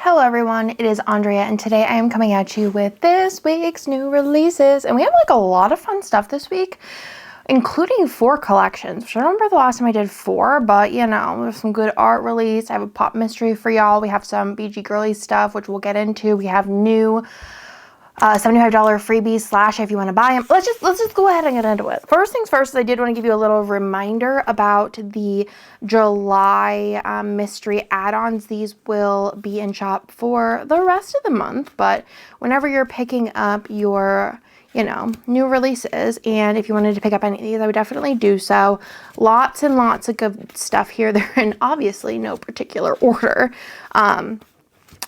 Hello everyone, it is Andrea and today I am coming at you with this week's new releases, and we have like a lot of fun stuff this week, including 4 collections. I don't remember the last time I did 4, but you know, we have some good art release. I have a pop mystery for y'all. We have some BG girly stuff, which we'll get into. We have new $75 freebies / if you want to buy them. Let's just go ahead and get into it. First things first, I did want to give you a little reminder about the July mystery add-ons. These will be in shop for the rest of the month, but whenever you're picking up your new releases, and if you wanted to pick up any of these, I would definitely do so. Lots and lots of good stuff here. They're in obviously no particular order.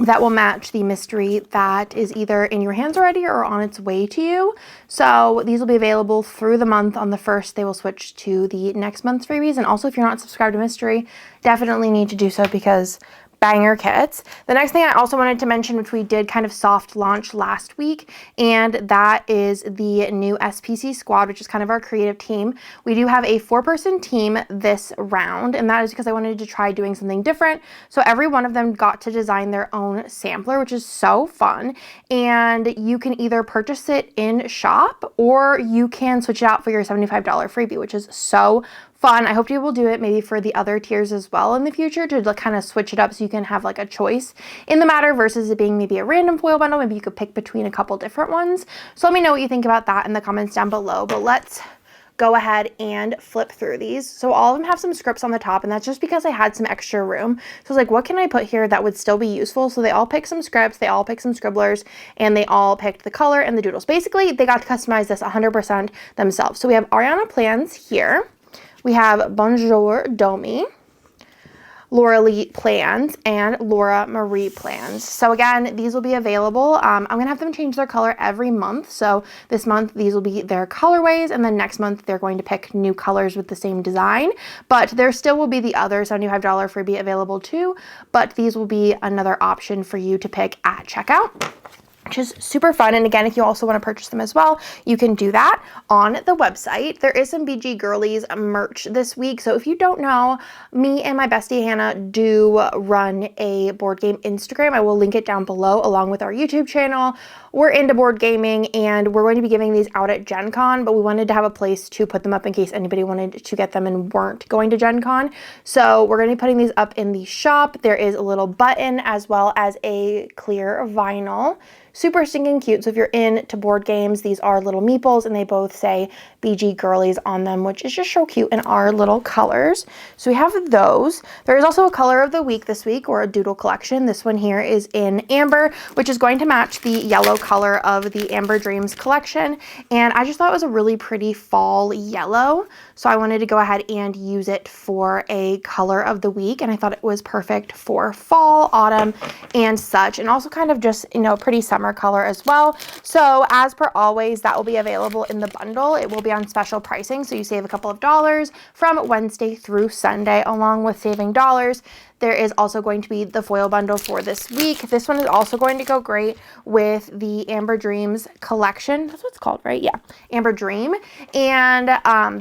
That will match the mystery that is either in your hands already or on its way to you. So these will be available through the month. On the 1st, they will switch to the next month's freebies. And also, if you're not subscribed to mystery, definitely need to do so because banger kits. The next thing I also wanted to mention, which we did kind of soft launch last week, and that is the new SPC squad, which is kind of our creative team. We do have a 4-person team this round, and that is because I wanted to try doing something different. So every one of them got to design their own sampler, which is so fun. And you can either purchase it in shop or you can switch it out for your $75 freebie, which is so fun. I hope you will do it maybe for the other tiers as well in the future to kind of switch it up so you can have like a choice in the matter versus it being maybe a random foil bundle. Maybe you could pick between a couple different ones. So let me know what you think about that in the comments down below. But let's go ahead and flip through these. So all of them have some scripts on the top, and that's just because I had some extra room. So I was like, what can I put here that would still be useful? So they all picked some scripts, they all picked some scribblers, and they all picked the color and the doodles. Basically, they got to customize this 100% themselves. So we have Ariana Plans here. We have Bonjour Domi, Laura Lee Plans, and Laura Marie Plans. So again, these will be available. I'm going to have them change their color every month. So this month, these will be their colorways, and then next month, they're going to pick new colors with the same design. But there still will be the other $75 freebie available too, but these will be another option for you to pick at checkout, which is super fun. And again, if you also want to purchase them as well, you can do that on the website. There is some BG Girlies merch this week. So if you don't know, me and my bestie Hannah do run a board game Instagram. I will link it down below along with our YouTube channel. We're into board gaming and we're going to be giving these out at Gen Con, but we wanted to have a place to put them up in case anybody wanted to get them and weren't going to Gen Con. So we're going to be putting these up in the shop. There is a little button as well as a clear vinyl. Super stinking cute. So if you're into board games, these are little meeples and they both say BG Girlies on them, which is just so cute in our little colors. So we have those. There is also a color of the week this week, or a doodle collection. This one here is in amber, which is going to match the yellow color of the Amber Dreams collection. And I just thought it was a really pretty fall yellow. So I wanted to go ahead and use it for a color of the week. And I thought it was perfect for fall, autumn, and such. And also kind of just, pretty summer color as well. So as per always, that will be available in the bundle. It will be on special pricing, so you save a couple of dollars from Wednesday through Sunday. Along with saving dollars, there is also going to be the foil bundle for this week. This one is also going to go great with the Amber Dreams collection. That's what it's called, right? Yeah, Amber Dream. And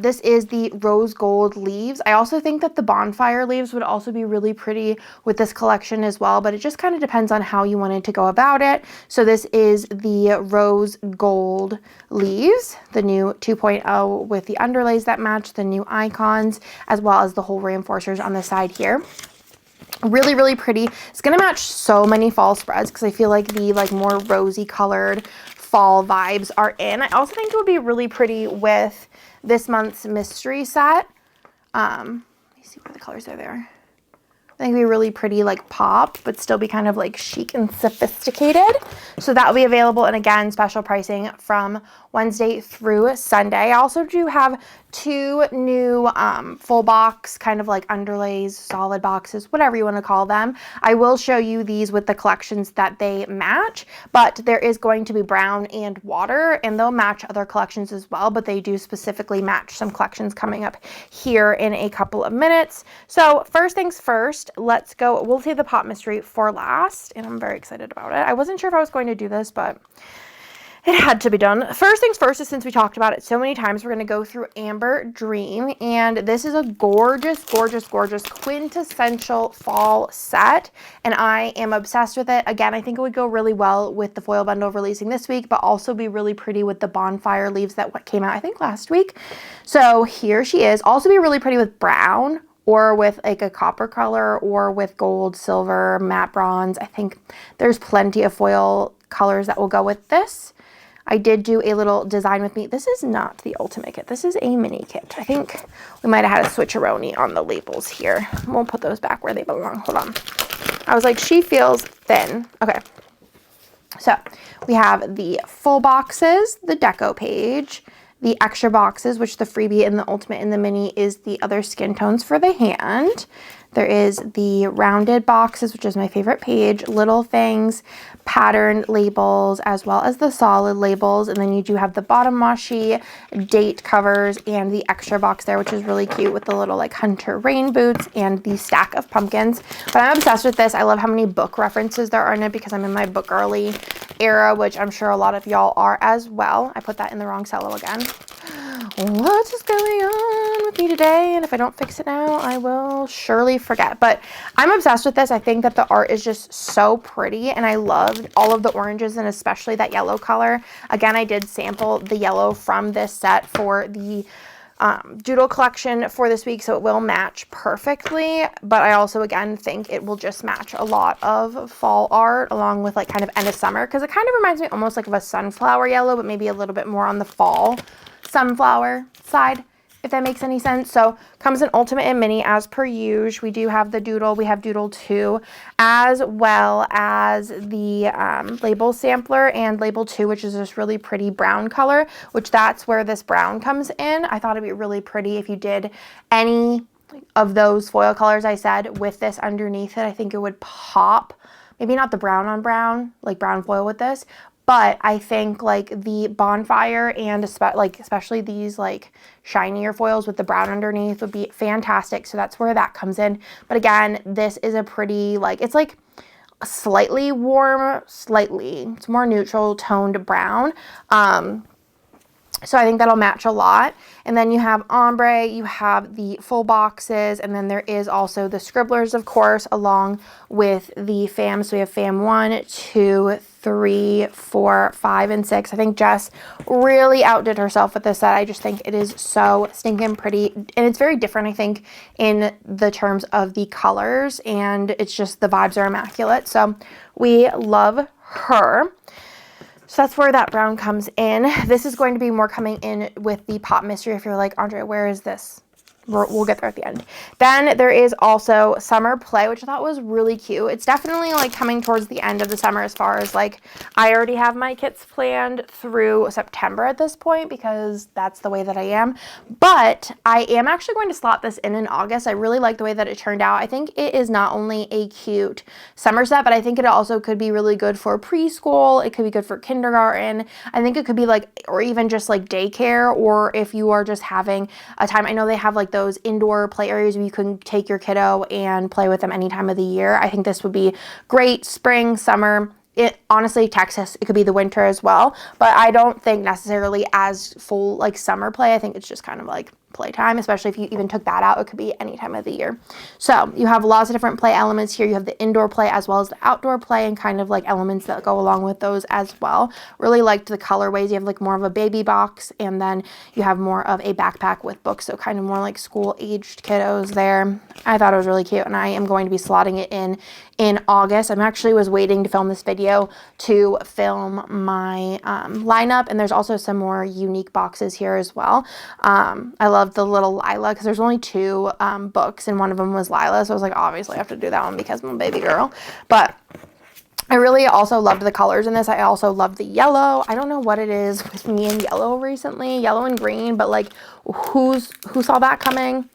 this is the rose gold leaves. I also think that the bonfire leaves would also be really pretty with this collection as well, but it just kind of depends on how you wanted to go about it. So this is the rose gold leaves, the new 2.0 with the underlays that match, the new icons, as well as the whole reinforcers on the side here. Really, really pretty. It's going to match so many fall spreads because I feel like the more rosy colored fall vibes are in. I also think it would be really pretty with this month's mystery set. Let me see where the colors are there. I think it'd be really pretty pop, but still be kind of chic and sophisticated. So that will be available, and again, special pricing from Wednesday through Sunday. I also do have 2 new full box kind of underlays, solid boxes, whatever you want to call them. I will show you these with the collections that they match, but there is going to be brown and water, and they'll match other collections as well, but they do specifically match some collections coming up here in a couple of minutes. So first things first, let's go. We'll save the pop mystery for last, and I'm very excited about it. I wasn't sure if I was going to do this, but It had to be done. First things first is, since we talked about it so many times, we're going to go through Amber Dream. And this is a gorgeous, gorgeous, gorgeous quintessential fall set. And I am obsessed with it. Again, I think it would go really well with the foil bundle releasing this week, but also be really pretty with the bonfire leaves that came out, I think, last week. So here she is. Also be really pretty with brown, or with like a copper color, or with gold, silver, matte bronze. I think there's plenty of foil colors that will go with this. I did do a little design with me. This is not the ultimate kit. This is a mini kit. I think we might have had a switcheroni on the labels here. We'll put those back where they belong. Hold on. I was like, she feels thin. Okay. So we have the full boxes, the deco page, the extra boxes, which the freebie and the ultimate and the mini is the other skin tones for the hand. There is the rounded boxes, which is my favorite page, little things, pattern labels, as well as the solid labels. And then you do have the bottom washi, date covers, and the extra box there, which is really cute with the little like hunter rain boots and the stack of pumpkins. But I'm obsessed with this. I love how many book references there are in it because I'm in my book girly era, which I'm sure a lot of y'all are as well. I put that in the wrong cello again. What is going on with me today? And if I don't fix it now, I will surely forget. But I'm obsessed with this. I think that the art is just so pretty, and I loved all of the oranges and especially that yellow color. Again, I did sample the yellow from this set for the doodle collection for this week, so it will match perfectly. But I also, again, think it will just match a lot of fall art along with like kind of end of summer, because it kind of reminds me almost like of a sunflower yellow, but maybe a little bit more on the fall sunflower side, if that makes any sense. So comes in ultimate and mini as per usual. We do have the doodle. We have doodle 2, as well as the label sampler and label 2, which is this really pretty brown color, which that's where this brown comes in. I thought it'd be really pretty if you did any of those foil colors I said with this underneath it. I think it would pop. Maybe not the brown on brown, like brown foil with this, but I think like the bonfire and especially these like shinier foils with the brown underneath would be fantastic. So that's where that comes in. But again, this is a pretty, like, it's like slightly warm, it's more neutral toned brown. So I think that'll match a lot. And then you have ombre, you have the full boxes, and then there is also the scribblers, of course, along with the fams. So we have fam 1, 2, 3, 4, 5, and 6. I think Jess really outdid herself with this set. I just think it is so stinking pretty. And it's very different, I think, in the terms of the colors. And it's just the vibes are immaculate. So we love her. So that's where that brown comes in. This is going to be more coming in with the pop mystery. If you're like, Andrea, where is this? We'll get there at the end. Then there is also Summer Play, which I thought was really cute. It's definitely like coming towards the end of the summer as far as like, I already have my kits planned through September at this point because that's the way that I am. But I am actually going to slot this in August. I really like the way that it turned out. I think it is not only a cute summer set, but I think it also could be really good for preschool. It could be good for kindergarten. I think it could be like, or even just like daycare, or if you are just having a time. I know they have like those indoor play areas where you can take your kiddo and play with them any time of the year. I think this would be great spring, summer. Honestly, Texas, it could be the winter as well, but I don't think necessarily as full like summer play. I think it's just kind of like playtime, especially if you even took that out. It could be any time of the year. So you have lots of different play elements here. You have the indoor play as well as the outdoor play, and kind of like elements that go along with those as well. Really liked the colorways. You have like more of a baby box, and then you have more of a backpack with books, so kind of more like school aged kiddos there. I thought it was really cute, and I am going to be slotting it in August. I'm actually was waiting to film this video to film my lineup, and there's also some more unique boxes here as well. I love the little Lila because there's only 2 books, and one of them was Lila, so I was like, obviously I have to do that one because I'm a baby girl. But I really also loved the colors in this. I also loved the yellow. I don't know what it is with me and yellow recently, yellow and green, but like who saw that coming?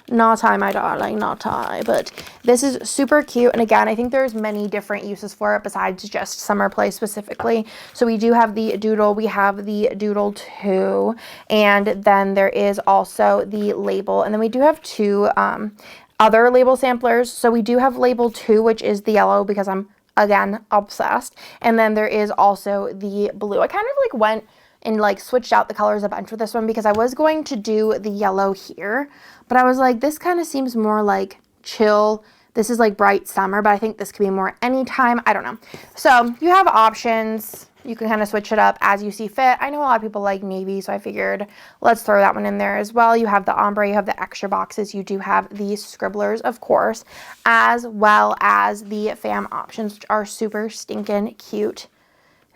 Not I, my darling, not I. But this is super cute. And again, I think there's many different uses for it besides just summer play specifically. So we do have the doodle. We have the doodle 2. And then there is also the label. And then we do have 2 other label samplers. So we do have label 2, which is the yellow, because I'm again, obsessed. And then there is also the blue. I kind of like went and like switched out the colors a bunch with this one because I was going to do the yellow here, but I was like, this kind of seems more like chill. This is like bright summer, but I think this could be more anytime. I don't know. So you have options. You can kind of switch it up as you see fit. I know a lot of people like navy, so I figured let's throw that one in there as well. You have the ombre, you have the extra boxes, you do have the scribblers, of course, as well as the fam options, which are super stinking cute.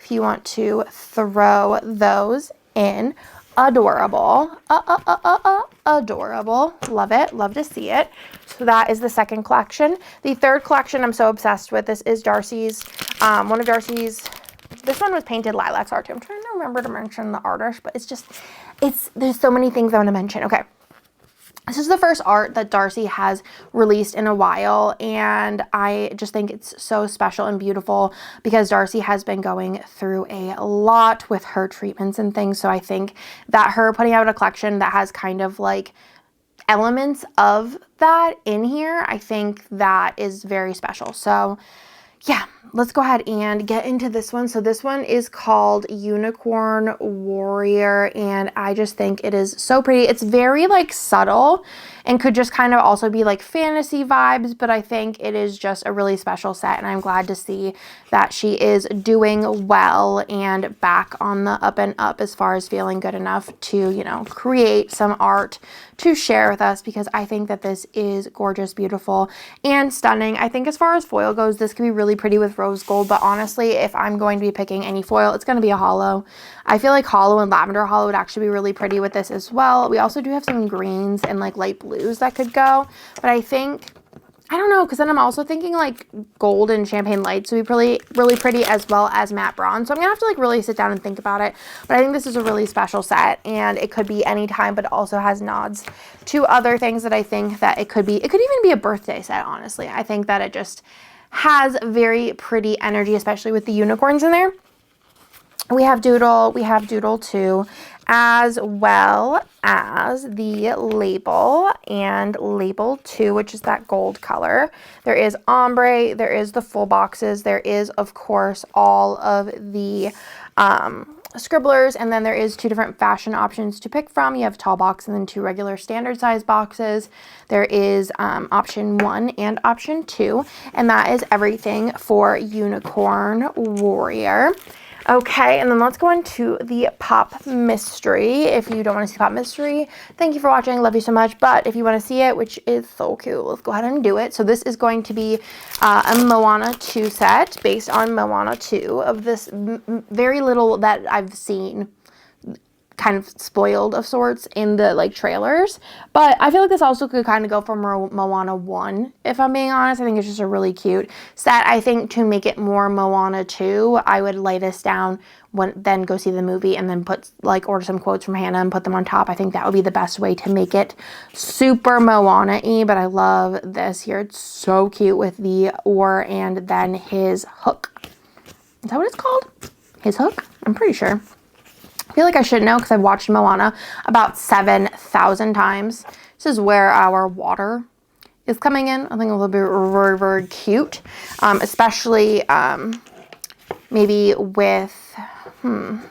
If you want to throw those in. Adorable. Adorable. Love it. Love to see it. So that is the second collection. The third collection I'm so obsessed with. This is Darcy's, one of Darcy's. This one was painted lilacs art too. I'm trying to remember to mention the artist, but there's so many things I want to mention. Okay. This is the first art that Darcy has released in a while, and I just think it's so special and beautiful because Darcy has been going through a lot with her treatments and things, so I think that her putting out a collection that has kind of like elements of that in here, I think that is very special. So yeah, let's go ahead and get into this one. So this one is called Unicorn Warrior, and I just think it is so pretty. It's very like subtle and could just kind of also be like fantasy vibes, but I think it is just a really special set, and I'm glad to see that she is doing well and back on the up and up as far as feeling good enough to, you know, create some art to share with us, because I think that this is gorgeous, beautiful, and stunning. I think as far as foil goes, this could be really pretty with rose gold, but honestly, if I'm going to be picking any foil, it's going to be a hollow. I feel like hollow and lavender hollow would actually be really pretty with this as well. We also do have some greens and like light blues that could go, but I think, I don't know, because then I'm also thinking like gold and champagne lights would be really pretty, as well as matte bronze. So I'm gonna have to like really sit down and think about it. But I think this is a really special set, and it could be any time, but it also has nods to other things that I think that it could be. It could even be a birthday set, honestly. I think that it just has very pretty energy, especially with the unicorns in there. We have Doodle 2, as well as the label and label 2, which is that gold color. There is ombre, there is the full boxes, there is, of course, all of the scribblers, and then there is 2 different fashion options to pick from. You have tall box and then 2 regular standard size boxes. There is option 1 and option 2, and that is everything for Unicorn Warrior. Okay, and then let's go into the Pop Mystery. If you don't want to see Pop Mystery, thank you for watching. Love you so much. But if you want to see it, which is so cute, let's go ahead and do it. So this is going to be a Moana 2 set based on Moana 2 of this very little that I've seen kind of spoiled of sorts in the like trailers, but I feel like this also could kind of go for Moana 1, if I'm being honest. I think it's just a really cute set. I think to make it more Moana 2, I would lay this down, then go see the movie, and then order some quotes from Hannah and put them on top. I think that would be the best way to make it super Moana-y, but I love this here. It's so cute with the oar and then his hook. Is that what it's called? His hook? I'm pretty sure. I feel like I should know because I've watched Moana about 7,000 times. This is where our water is coming in. I think it will be very, very cute, especially maybe with, I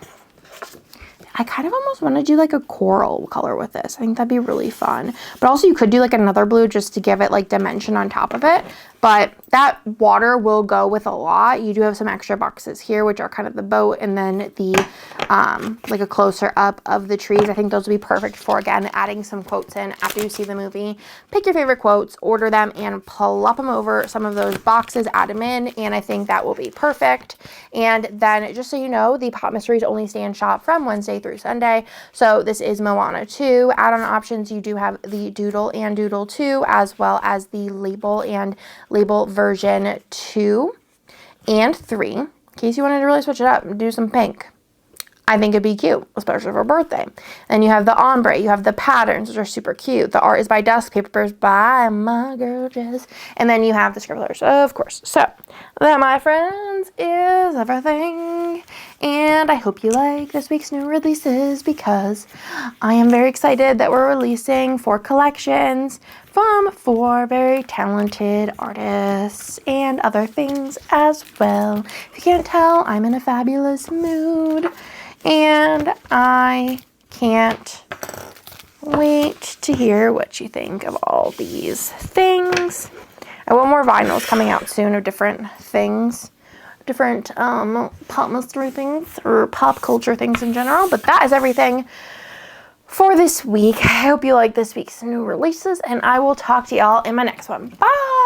kind of almost want to do like a coral color with this. I think that'd be really fun. But also you could do like another blue just to give it like dimension on top of it. But that water will go with a lot. You do have some extra boxes here, which are kind of the boat, and then the like a closer up of the trees. I think those would be perfect for, again, adding some quotes in after you see the movie. Pick your favorite quotes, order them, and plop them over some of those boxes, add them in, and I think that will be perfect. And then just so you know, the Pop Mysteries only stay in shop from Wednesday through Sunday. So this is Moana 2. Add-on options, you do have the Doodle and Doodle 2, as well as the label and label version 2 and 3. In case you wanted to really switch it up and do some pink, I think it'd be cute, especially for birthday. And you have the ombre, you have the patterns, which are super cute. The art is by Dusk, papers by my girl Jess. And then you have the scribblers, of course. So that, my friends, is everything. And I hope you like this week's new releases because I am very excited that we're releasing 4 collections from 4 very talented artists and other things as well. If you can't tell, I'm in a fabulous mood and I can't wait to hear what you think of all these things. I want more vinyls coming out soon of different things. Different pop mystery things or pop culture things in general, but that is everything for this week. I hope you like this week's new releases, and I will talk to y'all in my next one. Bye!